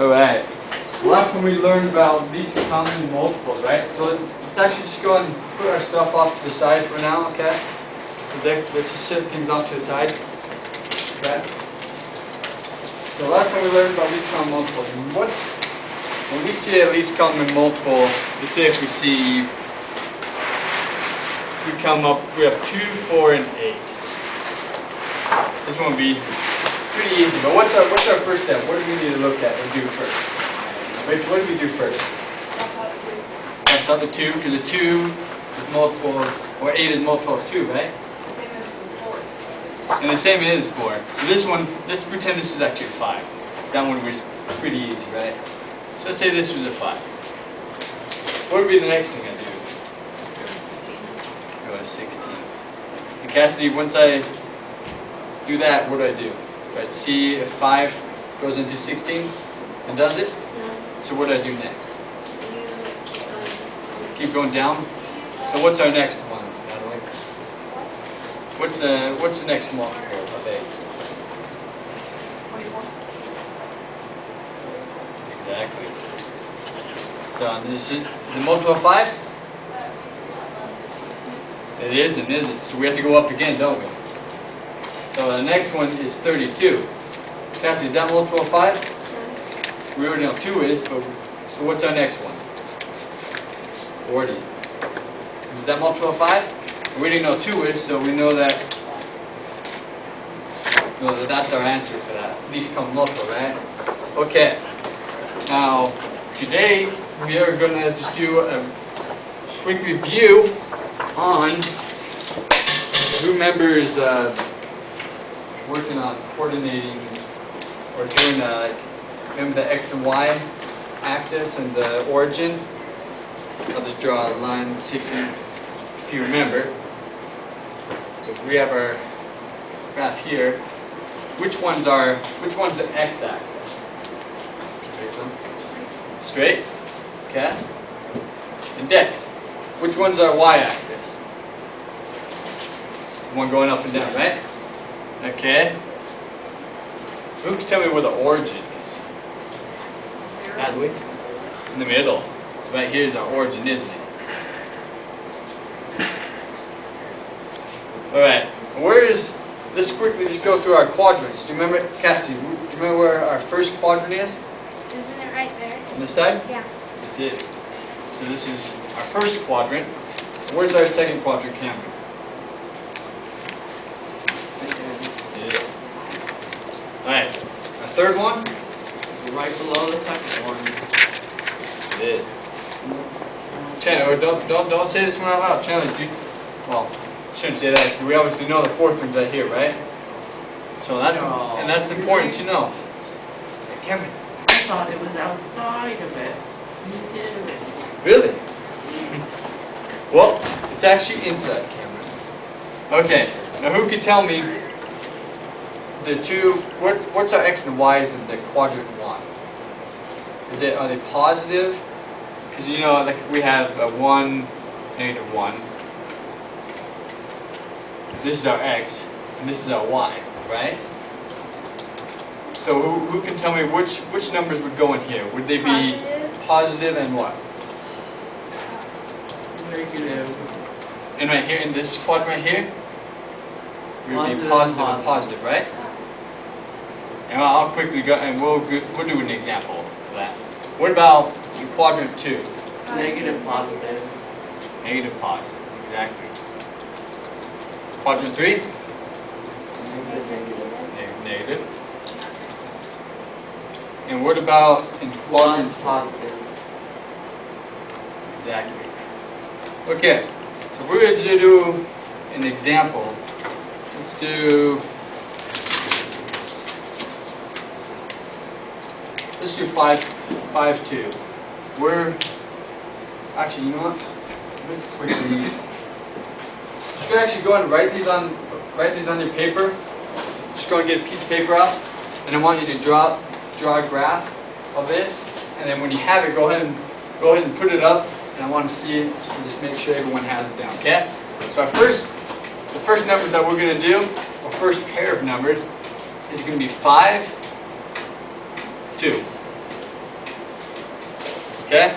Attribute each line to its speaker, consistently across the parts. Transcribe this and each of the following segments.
Speaker 1: Alright. Last time we learned about least common multiples, right? So let's actually just go and put our stuff off to the side for now, okay? So let's just set things off to the side. Okay? So last time we learned about least common multiples. And when we see a least common multiple, let's say if we have 2, 4, and 8. This one will be pretty easy, but what's our first step? What do we need to look at or do first? Rich, what do we do first? That's out the 2, because the 2 is multiple, or 8 is multiple of 2, right?
Speaker 2: The same as with 4.
Speaker 1: And the same is 4. So this one, let's pretend this is actually 5. Because that one was pretty easy, right? So let's say this was a 5. What would be the next thing I do?
Speaker 2: Go to 16.
Speaker 1: Go to 16. And Cassidy, once I do that, what do I do? Right, see if 5 goes into 16 and does it?
Speaker 3: No.
Speaker 1: So what do I do next?
Speaker 3: You
Speaker 1: Keep going down? So what's our next one, Natalie? What's the next multiple of 8?
Speaker 2: 24.
Speaker 1: Exactly. So this is the multiple of 5? It is and isn't. So we have to go up again, don't we? So the next one is 32. Cassie, is that multiple of 5? We already know 2 is, but so what's our next one? 40. Is that multiple of 5? We already know 2 is, so we know that that's our answer for that. Least common multiple, right? Okay. Now, today we are going to just do a quick review on who members working on coordinating or doing remember the X and Y axis and the origin. I'll just draw a line and see if you remember. So we have our graph here. Which one's the X axis? Straight? Okay. And Dex. Which one's our Y axis? One going up and down, right? Okay. Who can tell me where the origin is?
Speaker 2: 0.
Speaker 1: Natalie? In the middle. So right here is our origin, isn't it? Alright. Let's quickly just go through our quadrants. Do you remember, Cassie, do you remember where our first quadrant is?
Speaker 3: Isn't it right there?
Speaker 1: On this side?
Speaker 3: Yeah.
Speaker 1: This is. So this is our first quadrant. Where's our second quadrant, Cameron? Alright, our third one?
Speaker 4: Right below the second one.
Speaker 1: It is. Chandler, don't say this one out loud. Chandler, shouldn't say that because we obviously know the fourth one's right here, right? So that's important to know. Cameron.
Speaker 4: I thought it was outside of it. Me too.
Speaker 1: Really?
Speaker 4: Yes.
Speaker 1: Well, it's actually inside, Cameron. Okay, now who can tell me the two, what's our X and Y's in the quadrant 1? Are they positive? Because you know, like we have a 1, negative 1. This is our X, and this is our Y, right? So who can tell me which numbers would go in here? Would they be positive and what?
Speaker 4: Negative.
Speaker 1: And right here, in this quadrant right here? It would be
Speaker 4: Positive
Speaker 1: positive
Speaker 4: and
Speaker 1: and positive, right? And I'll quickly go, and we'll do an example of that. What about in quadrant 2?
Speaker 4: Negative, positive.
Speaker 1: Negative, positive, exactly. Quadrant 3? Negative. And what about in quadrant
Speaker 4: Plus, positive.
Speaker 1: Exactly. Okay, so we're going to do an example. Let's do 5, 2. Actually, you know what? Quickly, just gonna actually go and write these on your paper. Just go and get a piece of paper out, and I want you to draw a graph of this. And then when you have it, go ahead and put it up. And I want to see it, and just make sure everyone has it down. Okay? So the first numbers that we're gonna do, our first pair of numbers, is going to be 5, 2. Okay?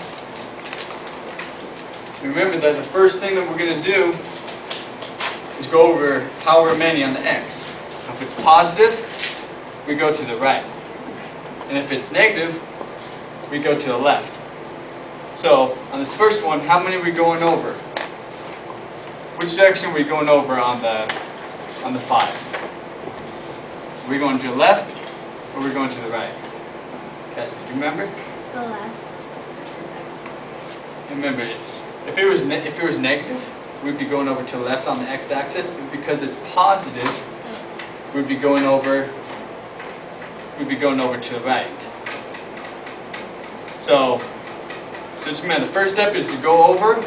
Speaker 1: Remember that the first thing that we're going to do is go over however many on the x. If it's positive, we go to the right. And if it's negative, we go to the left. So, on this first one, how many are we going over? Which direction are we going over on the 5? Are we going to the left, or are we going to the right? Cassie, do you remember?
Speaker 3: The left.
Speaker 1: Remember, if it was negative, we'd be going over to the left on the x-axis, but because it's positive, we'd be going over to the right. So just remember, the first step is to go over,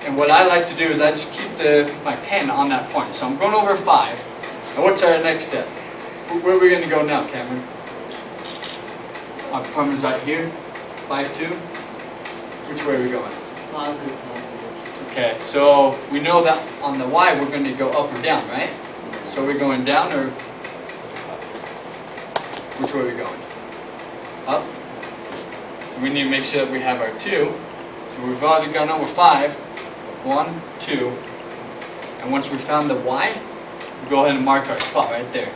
Speaker 1: and what I like to do is I just keep my pen on that point. So I'm going over 5. And what's our next step? Where are we going to go now, Cameron? Our point is right here, 5-2. Which way are we going?
Speaker 4: Positive, positive.
Speaker 1: Okay, so we know that on the y we're going to go up or down, right? So are we going down or up? Which way are we going? Up. So we need to make sure that we have our 2. So we've already gone over 5. 1, 2. And once we found the y, we go ahead and mark our spot right there.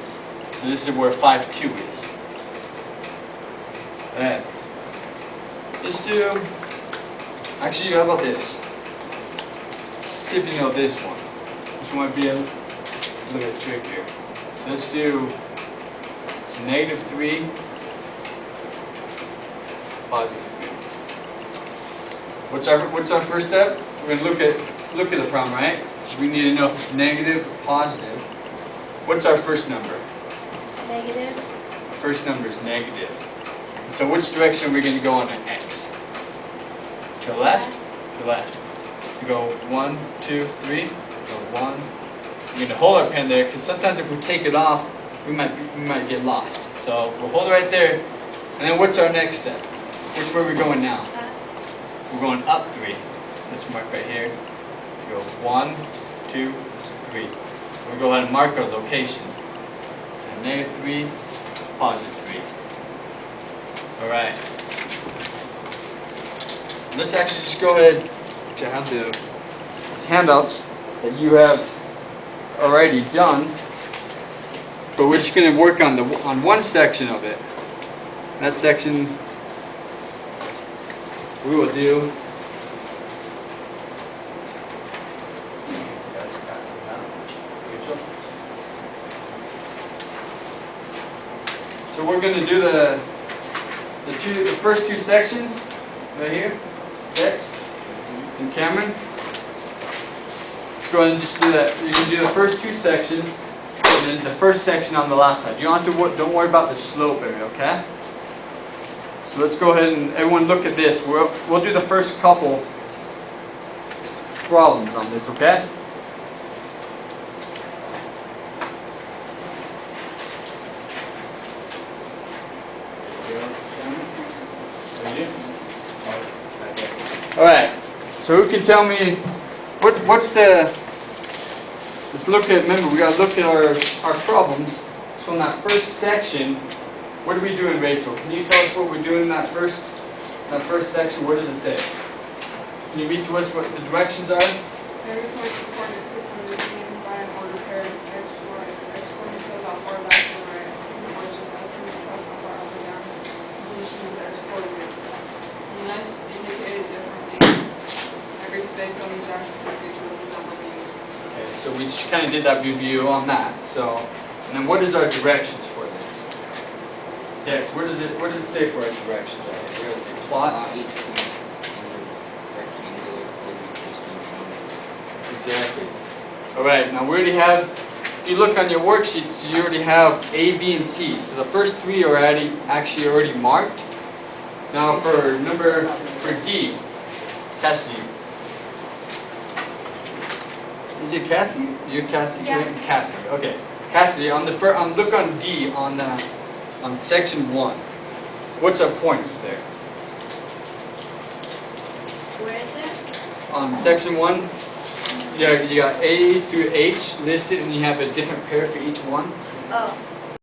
Speaker 1: So this is where 5-2 is. Alright. Let's do, actually, how about this? See if you know this one. This one might be a little bit trickier. So let's do -3, +3. What's our first step? We're going to look at the problem, right? So we need to know if it's negative or positive. What's our first number?
Speaker 3: Negative.
Speaker 1: First number is negative. And so which direction are we going to go on an x? To the left? To the left. We go 1, 2, 3. Go 1. We're going to hold our pen there because sometimes if we take it off, we might get lost. So we'll hold it right there. And then what's our next step? Which way are we going now? We're going up 3. Let's mark right here. So go 1, 2, 3. We'll go ahead and mark our location. So -3, +3. Alright. Let's actually just go ahead to have these handouts that you have already done. But we're just going to work on one section of it. That section we will do. So we're going to do the first 2 sections right here. X and Cameron. Let's go ahead and just do that. You can do the first 2 sections and then the first section on the last side. You don't have to don't worry about the slope area, okay? So let's go ahead and everyone look at this. We'll do the first couple problems on this, okay? Alright, so who can tell me, what's the, let's look at, remember we got to look at our problems. So in that first section, what are we doing, Rachel? Can you tell us what we're doing in that first section? What does it say? Can you read to us what the directions are?
Speaker 2: Every point the coordinate system is given by an order pair of x, y. X coordinate shows how far back to the right. The origin of the coordinate shows how far up or down. Evolution of the x coordinate. Unless indicated differently, every space on each axis of each represent what we use.
Speaker 1: Okay, so we just kind of did that review on that. So, and then what is our directions for this? Yes, what does it say for our directions? Where does it say plot?
Speaker 5: Each point in the rectangular coordinate system shown.
Speaker 1: Exactly. Alright, now we already have, if you look on your worksheets, you already have A, B, and C. So the first 3 are actually already marked. Now for D, Cassidy. Is it Cassie? You're Cassie?
Speaker 3: Yeah.
Speaker 1: Cassidy, okay. Cassidy, look on D on section 1. What's our points there?
Speaker 3: Where is it?
Speaker 1: On section 1, you got A through H listed and you have a different pair for each one.
Speaker 3: Oh.